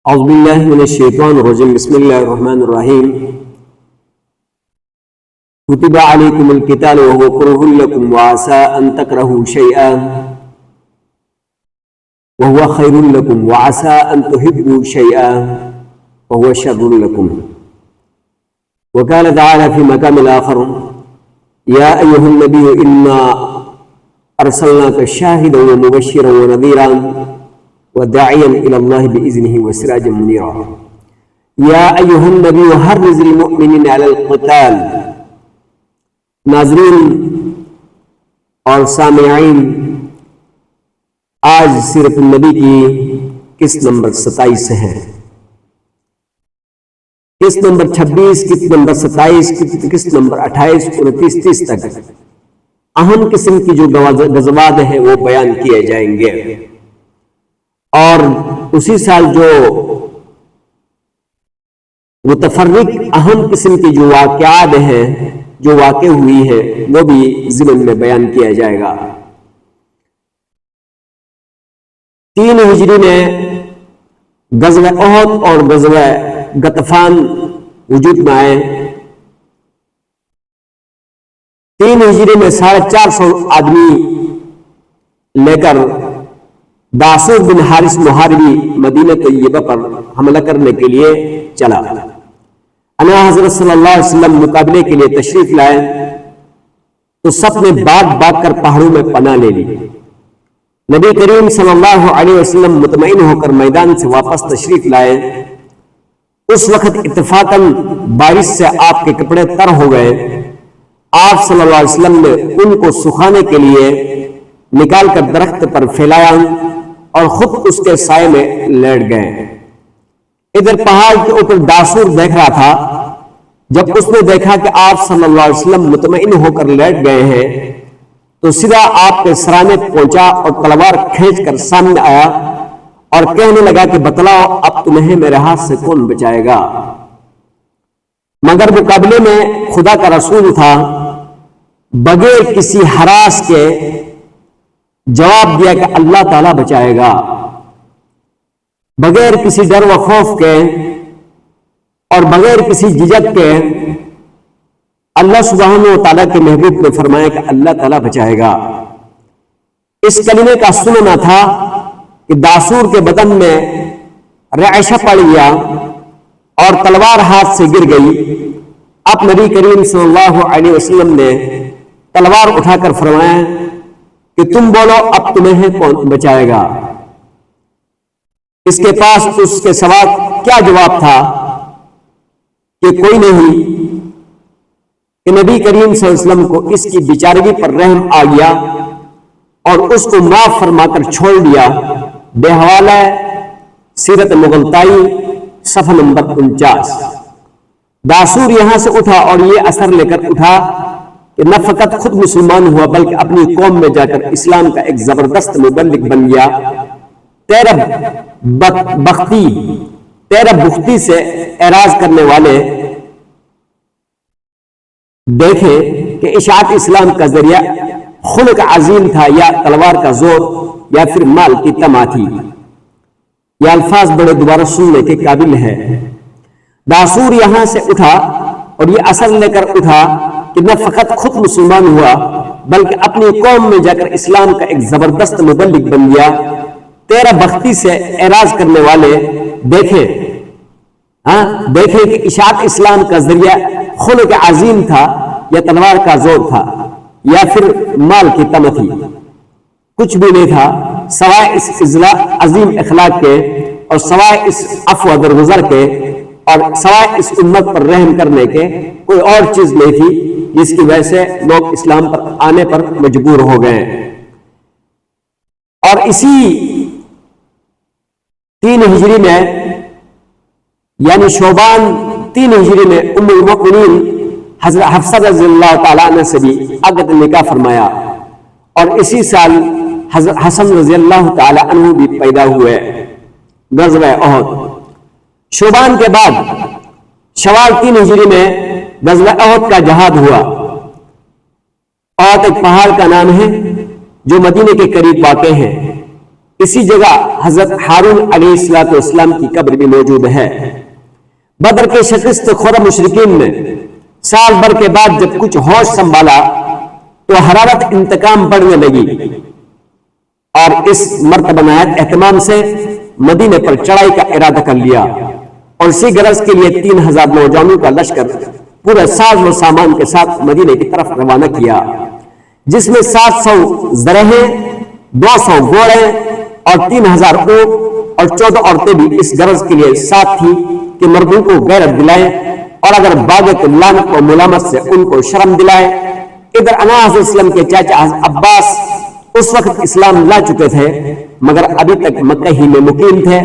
اعوذ باللہ من الشیطان الرجیم بسم اللہ الرحمن الرحیم کتب علیکم القتال وهو کرہ لکم وعسى ان تکرہوا شیئا وهو خیر لکم وعسى ان تحبوا شیئا وهو شر لکم وقال تعالی فی مقام آخر یا ایہا النبی انا ارسلناک شاہدا ومبشرا ونذیرا وداعیا الی اللہ بإذنہ وسراجا منیرا یا ایہا النبی حرض المؤمنین علی القتال۔ ناظرین اور سامعین، آج سیرت النبی کی قسط نمبر 27 ہے۔ قسط نمبر 26، قسط نمبر 27، قسط نمبر 28، 29، 30 تک اہم قسم کی جو غزوات ہیں وہ بیان کیے جائیں گے، اور اسی سال جو متفرق اہم قسم کی جو واقعات ہیں جو واقع ہوئی ہیں وہ بھی ضمن میں بیان کیا جائے گا۔ 3 ہجری میں غزوہ احد اور غزوہ غطفان وجود میں آئے۔ 3 ہجری میں 450 آدمی لے کر داسور بن حارث محاربی مدینہ طیبہ پر حملہ کرنے کے لیے چلا۔ انا حضرت صلی اللہ علیہ وسلم مقابلے کے لیے تشریف لائے تو سب نے بھاگ کر پہاڑوں میں پناہ لے لی۔ نبی کریم صلی اللہ علیہ وسلم مطمئن ہو کر میدان سے واپس تشریف لائے۔ اس وقت اتفاقاً بارش سے آپ کے کپڑے تر ہو گئے۔ آپ صلی اللہ علیہ وسلم نے ان کو سکھانے کے لیے نکال کر درخت پر پھیلایا اور خود اس کے سائے میں لیٹ گئے۔ ادھر پہاڑ کے اوپر داسور دیکھ رہا تھا۔ جب اس نے دیکھا کہ آپ صلی اللہ علیہ وسلم مطمئن ہو کر لیٹ گئے ہیں تو سیدھا آپ کے سرانے پہنچا اور تلوار کھینچ کر سامنے آیا اور کہنے لگا کہ بتلاؤ اب تمہیں میرے ہاتھ سے کون بچائے گا؟ مگر مقابلے میں خدا کا رسول تھا، بغیر کسی ہراس کے جواب دیا کہ اللہ تعالیٰ بچائے گا، بغیر کسی ڈر و خوف کے اور بغیر کسی جھجک کے اللہ سبحانہ و تعالیٰ کے محبوب نے فرمایا کہ اللہ تعالیٰ بچائے گا۔ اس کلمے کا سننا تھا کہ داسور کے بدن میں رعشہ پڑ گیا اور تلوار ہاتھ سے گر گئی۔ اب نبی کریم صلی اللہ علیہ وسلم نے تلوار اٹھا کر فرمایا کہ تم بولو اب تمہیں کون بچائے گا؟ اس کے پاس اس کے سوا کیا جواب تھا کہ کوئی نہیں، کہ نبی کریم صلی اللہ علیہ وسلم کو اس کی بیچارگی پر رحم آ گیا اور اس کو معاف فرما کر چھوڑ دیا۔ بے حوالہ سیرت مغلطائی صفحہ نمبر 49۔ داسور یہاں سے اٹھا اور یہ اثر لے کر اٹھا کہ نہ فقط خود مسلمان ہوا بلکہ اپنی قوم میں جا کر اسلام کا ایک زبردست مبلغ بن گیا۔ تیرہ بختی سے اعراض کرنے والے دیکھیں کہ اشاعت اسلام کا ذریعہ خلق عظیم تھا یا تلوار کا زور یا پھر مال کی طمع تھی۔ یہ الفاظ بڑے دوبارہ سننے کے قابل ہے۔ داسور یہاں سے اٹھا اور یہ اثر لے کر اٹھا کہ نہ فقط خود مسلمان ہوا بلکہ اپنی قوم میں جا کر اسلام کا ایک زبردست مبلغ بن گیا۔ 13 بختی سے اعراض کرنے والے دیکھیں کہ اشاعت اسلام کا ذریعہ خلق عظیم تھا یا تلوار کا زور تھا یا پھر مال کی طمع تھی۔ کچھ بھی نہیں تھا سوائے اس عظیم اخلاق کے اور سوائے اس عفو درگزر کے اور سوائے اس امت پر رحم کرنے کے کوئی اور چیز نہیں تھی جس کی وجہ سے لوگ اسلام پر آنے پر مجبور ہو گئے۔ اور اسی 3 ہجری میں یعنی شعبان 3 ہجری میں ام المؤمنین حضرت حفصہ رضی اللہ تعالیٰ عنہ سے بھی عقد نکاح فرمایا اور اسی سال حضرت حسن رضی اللہ تعالیٰ عنہ بھی پیدا ہوئے۔ غزوہ احد شعبان کے بعد شوال 3 ہجری میں غزوہ احد کا جہاد ہوا۔ احد ایک پہاڑ کا نام ہے جو مدینے کے قریب واقع ہے۔ اسی جگہ حضرت ہارون علیہ السلام کی قبر بھی موجود ہے۔ بدر کے شکست خوردہ مشرکین نے سال بھر کے بعد جب کچھ ہوش سنبھالا تو حرارت انتقام بڑھنے لگی اور اس مرتبہ نہایت اہتمام سے مدینے پر چڑھائی کا ارادہ کر لیا، اور اسی غرض کے لیے 3000 نوجوانوں کا لشکر پورے ساز و سامان کے ساتھ مدینے کی طرف روانہ کیا، جس میں 700 زرہیں، 200 گھوڑے اور 3000 اونٹ اور 14 عورتیں بھی اس غرض کے لیے ساتھ تھی کہ مردوں کو غیرت دلائے اور اگر باغت لعنت و ملامت سے ان کو شرم دلائے۔ ادھر انا حضرت اسلام کے چاچا عباس اس وقت اسلام لا چکے تھے مگر ابھی تک مکہ ہی میں مقیم تھے۔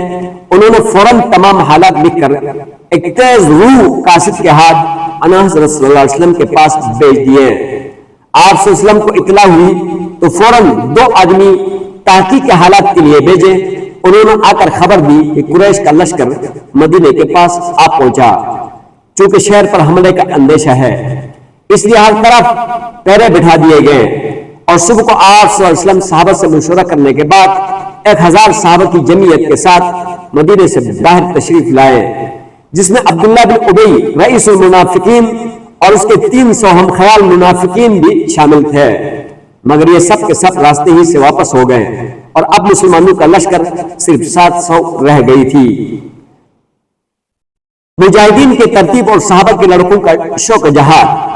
انہوں نے فوراً تمام حالات لکھ کر ایک تیز روح قاصد کے ہاتھ انا حضرت صلی اللہ علیہ وسلم کے پاس بھیج دیے۔ آپ صلی اللہ علیہ وسلم کو اطلاع ہوئی تو فوراً 2 آدمی تحقیق کے حالات کے لیے بھیجے۔ انہوں نے آ کر خبر دی کہ قریش کا لشکر مدینے کے پاس آ پہنچا، چونکہ شہر پر حملے کا اندیشہ ہے، اس لیے ہر طرف پہرے بٹھا دیے گئے۔ اور صبح کو آپ صلی اللہ علیہ وسلم صحابہ سے مشورہ کرنے کے بعد 1000 صحابہ کی جمعیت کے ساتھ مدینے سے باہر تشریف لائے، جس میں عبداللہ بن ابی رئیس المنافقین اور اس کے 300 ہم خیال منافقین بھی شامل تھے، مگر یہ سب کے سب راستے ہی سے واپس ہو گئے اور اب مسلمانوں کا لشکر صرف 700 رہ گئی تھی۔ مجاہدین کی ترتیب اور صحابہ کے لڑکوں کا شوق جہاد۔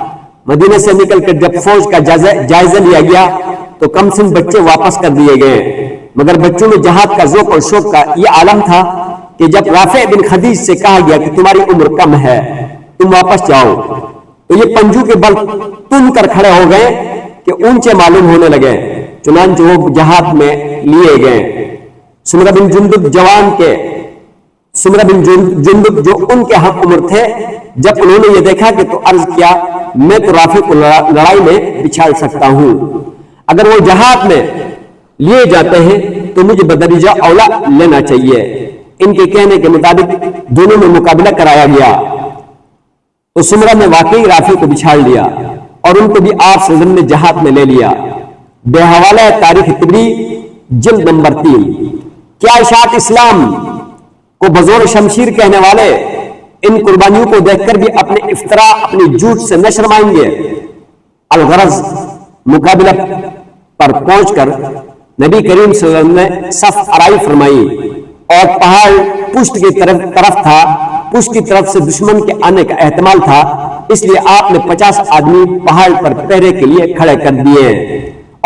مدینے سے نکل کر جب فوج کا جائزہ لیا گیا تو کم سن بچے واپس کر دیے گئے، مگر بچوں میں جہاد کا ذوق اور شوق کا یہ عالم تھا کہ جب رافع بن خدیج سے کہا گیا کہ تمہاری عمر کم ہے، تم واپس جاؤ، تو یہ پنجو کے بل تن کر کھڑے ہو گئے کہ اونچے معلوم ہونے لگے، چنانچہ وہ جہاد میں لیے گئے۔ سمرہ بن جندب جو ان کے ہم عمر تھے، جب انہوں نے یہ دیکھا کہ تو عرض کیا میں تو رافع کو لڑائی میں بچھال سکتا ہوں، اگر وہ جہاد میں لیے جاتے ہیں تو مجھے بدرجہ اولا لینا چاہیے۔ ان کے کہنے کے مطابق دونوں میں مقابلہ کرایا گیا تو سمرہ نے واقعی رافع کو بچھال لیا اور ان کو بھی آپ صلی اللہ علیہ وسلم نے جہاد میں لے لیا۔ بے حوالہ تاریخ طبری جلد نمبر 3۔ کیا اشاعت اسلام کو بزور شمشیر کہنے والے ان قربانیوں کو دیکھ کر بھی اپنے افطرا اپنی جھوٹ سے نہ شرمائیں گے؟ الغرض مقابلہ پر پہنچ کر نبی کریم صلی اللہ علیہ وسلم نے صف آرائی فرمائی اور پہاڑ پشت کی طرف تھا، پشت کی طرف سے دشمن کے آنے کا احتمال تھا، اس لیے آپ نے 50 آدمی پہاڑ پر پہرے کے لیے کھڑے کر دیے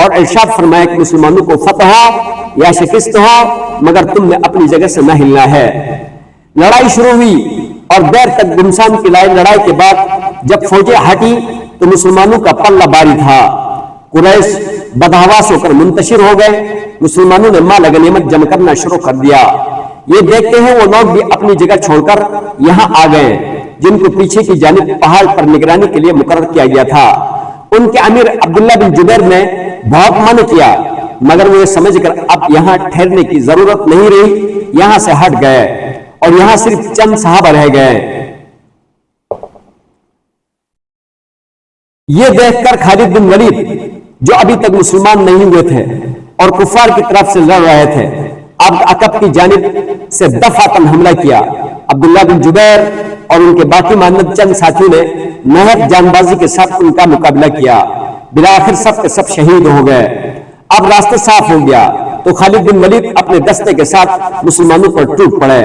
اور ارشاد فرمایا کہ مسلمانوں کو فتح ہو یا شکست ہو مگر تم نے اپنی جگہ سے نہ ہلنا ہے۔ لڑائی شروع ہوئی اور دیر تک گمسان کی لڑائی کے بعد جب فوجیں ہٹی تو مسلمانوں کا پلہ باری تھا۔ قریش بدحواس ہو کر منتشر ہو گئے، مسلمانوں نے مال غنیمت جمع کرنا شروع کر دیا۔ یہ دیکھتے ہیں وہ لوگ بھی اپنی جگہ چھوڑ کر یہاں آ گئے جن کو پیچھے کی جانب پہاڑ پر نگرانی کے لیے مقرر کیا گیا تھا۔ ان کے امیر عبداللہ بن جبیر نے بہت منع کیا مگر وہ سمجھ کر اب یہاں ٹھہرنے کی ضرورت نہیں رہی، یہاں سے ہٹ گئے اور یہاں صرف چند صحابہ رہ گئے۔ یہ دیکھ کر خالد بن ولید جو ابھی تک مسلمان نہیں ہوئے تھے اور کفار کی طرف سے لڑ رہے تھے، اب عقب کی جانب سے دفعتاً حملہ کیا۔ عبداللہ بن جبیر اور ان کے باقی مانند چند ساتھیوں نے نہایت جان بازی کے ساتھ ان کا مقابلہ کیا، بالآخر سب کے سب شہید ہو گئے۔ اب راستہ صاف ہو گیا تو خالد بن ولید اپنے دستے کے ساتھ مسلمانوں پر ٹوٹ پڑے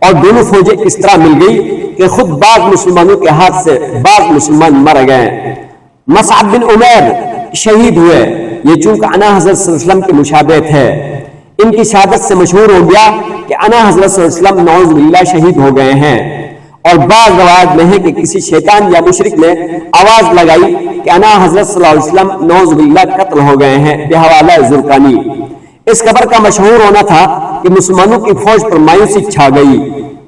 اور دونوں فوجیں اس طرح مل گئی کہ خود بعض مسلمانوں کے ہاتھ سے بعض مسلمان مر گئے۔ مصعب بن عمیر شہید ہوئے، یہ چونکہ انا حضرت صلی اللہ علیہ وسلم کے مشابہ تھے، ان کی شہادت سے مشہور ہو گیا کہ انا حضرت صلی اللہ علیہ وسلم نعوذ باللہ شہید ہو گئے ہیں، اور بعض روایت میں ہے کہ کسی شیطان یا مشرک نے آواز لگائی کہ انا حضرت صلی اللہ علیہ وسلم نعوذ باللہ قتل ہو گئے ہیں بے حوالہ زرقانی۔ اس خبر کا مشہور ہونا تھا کہ مسلمانوں کی فوج پر مایوسی چھا گئی،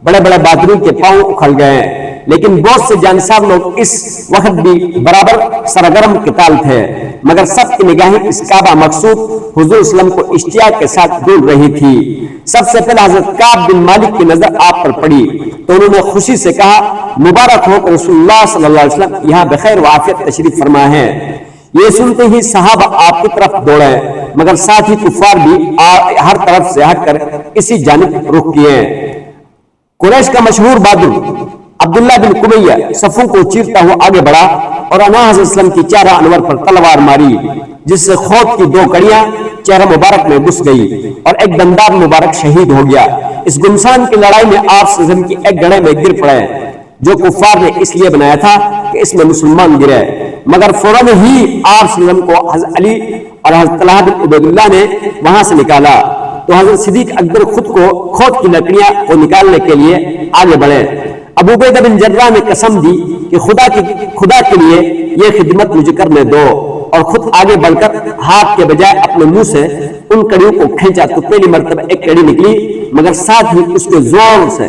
بڑے بڑے بہادروں کے پاؤں اکھڑ گئے، لیکن بہت سے جانساب لوگ اس وقت بھی برابر سرگرم قتال تھے، مگر سب کی نگاہیں اس کعبہ مقصود حضور اسلم کو اشتیاق کے ساتھ ڈھونڈ رہی تھی۔ سب سے پہلے حضرت کعب بن مالک کی نظر آپ پر پڑی تو انہوں نے خوشی سے کہا مبارک ہو کہ رسول اللہ صلی اللہ علیہ وسلم یہاں بخیر و عافیت تشریف فرما ہے۔ یہ سنتے ہی صحابہ آپ کی طرف دوڑے مگر ساتھ ہی کفار بھی ہر طرف سے ہٹ کر اسی جانب رخ کیے ہیں۔ قریش کا مشہور بہادر عبداللہ بن قمیہ صفوں کو چیرتا ہوا آگے بڑھا اور آن حضرت وسلم کی چہرہ انور پر تلوار ماری، جس سے خود کی 2 کڑیاں چہرہ مبارک میں گھس گئی اور ایک دندار مبارک شہید ہو گیا۔ اس گمسان کی لڑائی میں آپ صلی اللہ علیہ وسلم کی ایک گڑھے میں گر پڑے، جو کفار نے اس لیے بنایا تھا کہ اس میں مسلمان گرے، مگر فوراً ہی آپ صلی اللہ علیہ وسلم کو حضرت علی اور حضرت طلحہ بن عبید اللہ نے وہاں سے نکالا، تو حضرت صدیق اکبر خود کی لکڑیاں کو نکالنے کے لیے آگے بڑھے۔ ابو عبیدہ بن جراح نے قسم دی کہ خدا کے لیے یہ خدمت مجھے کرنے دو، اور خود آگے بڑھ کر ہاتھ کے بجائے اپنے منہ سے ان کڑیوں کو کھینچا تو پہلی مرتبہ ایک کڑی نکلی، مگر ساتھ ہی اس کے زور سے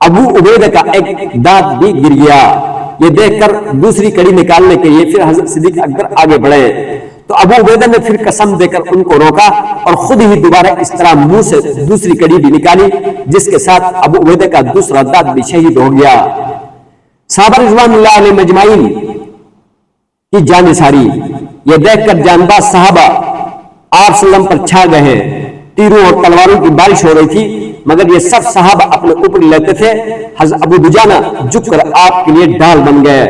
ابو عبیدہ کا ایک دانت بھی گر گیا۔ یہ دیکھ کر دوسری کڑی نکالنے کے لیے پھر حضرت صدیق اکبر آگے بڑھے، تو ابو عبیدہ نے پھر قسم دے کر ان کو روکا اور خود ہی دوبارہ اس طرح منہ سے دوسری کڑی بھی نکالی، جس کے ساتھ ابو عبیدہ کا دوسرا دانت بھی شہید ہو گیا۔ صحابہ رضوان اللہ علیہ مجمعین کی جان ساری، یہ دیکھ کر جانباز صحابہ آپ صلی اللہ علیہ وسلم پر چھا گئے ہیں۔ تیروں اور تلواروں کی بارش ہو رہی تھی، مگر یہ سب صحابہ اپنے اوپر لیتے تھے۔ حضرت ابو دجانہ جھک کر آپ کے لیے ڈھال بن گئے،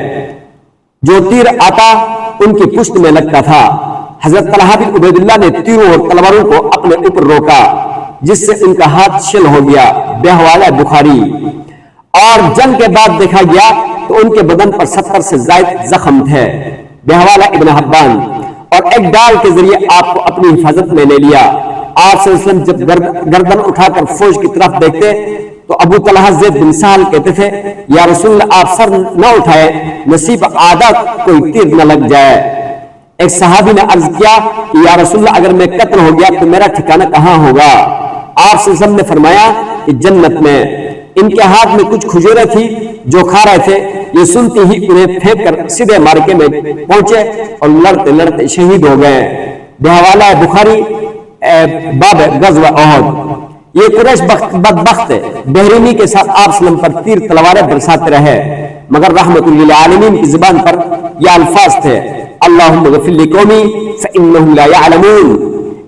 جو تیر آتا ان کی پشت میں لگتا تھا۔ حضرت طلحہ بن عبید اللہ نے تیروں اور تلواروں کو اپنے اوپر روکا، جس سے ان کا ہاتھ شل ہو گیا۔ بحوالہ بخاری۔ اور جنگ کے بعد دیکھا گیا تو ان کے بدن پر 70 سے زائد زخم تھے۔ بحوالہ ابن حبان۔ اور ایک ڈال کے ذریعے آپ کو اپنی حفاظت میں لے لیا۔ آپ صلی اللہ علیہ وسلم جب گردن اٹھا کر فوج کی طرف دیکھتے تو ابو طلحہ زید بن سہل کہتے تھے، یا رسول اللہ آپ سر نہ اٹھائے، نصیب آدھا کوئی تیر نہ لگ جائے۔ ایک صحابی نے عرض کیا کہ یا رسول اللہ اگر میں قتل ہو گیا تو میرا ٹھکانہ کہاں ہوگا؟ آپ صلی اللہ علیہ وسلم نے فرمایا کہ جنت میں۔ ان کے ہاتھ میں کچھ کھجوریں تھی جو کھا رہے تھے، یہ سنتی ہی انہیں پھینک کر سیدھے مارکے میں پہنچے اور لڑتے لڑتے شہید ہو گئے۔ بحوالہ بخاری باب غزوہ احد۔ یہ قریش بدبخت بحرینی کے ساتھ آپ صلی اللہ علیہ وسلم پر تیر تلواریں برساتے رہے، مگر رحمت للعالمین کی زبان پر یہ الفاظ تھے، اللہم اغفر لقومی فانہم لا یعلمون۔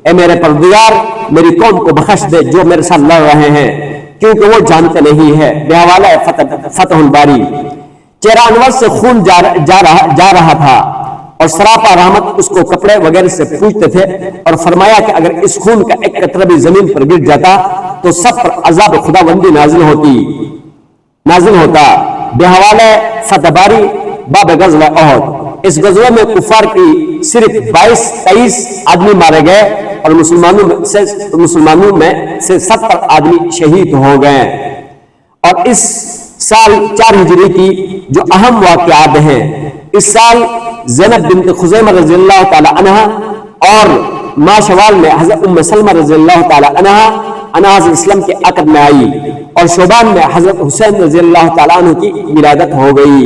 اے میرے پروردگار میری قوم کو بخش دے جو میرے ساتھ لڑ رہے ہیں، کیونکہ وہ جانتے نہیں ہے۔ بحوالہ فتح الباری۔ چہرہ انور سے خون جا رہا تھا اور سراپا رحمت اس کو کپڑے وغیرہ سے پوچھتے تھے، اور فرمایا کہ اگر اس خون کا ایک قطرہ بھی زمین پر گر جاتا تو سب پر عذاب خداوندی نازل ہوتا۔ بحوالہ فتح باری باب غزوہ احد۔ اس غزوہ میں کفار کی صرف 22-23 آدمی مارے گئے اور مسلمانوں میں سے 70 آدمی شہید ہو گئے۔ اور اس سال 4 ہجری کی جو اہم واقعات ہیں، اس سال زینب بنت خزیمہ رضی اللہ تعالی عنہ اور ماہ شوال میں حضرت ام سلمہ رضی اللہ تعالی عنہ حضرت اسلام کے عقد میں آئی، اور شعبان میں حضرت حسین رضی اللہ تعالی عنہ کی ولادت ہو گئی۔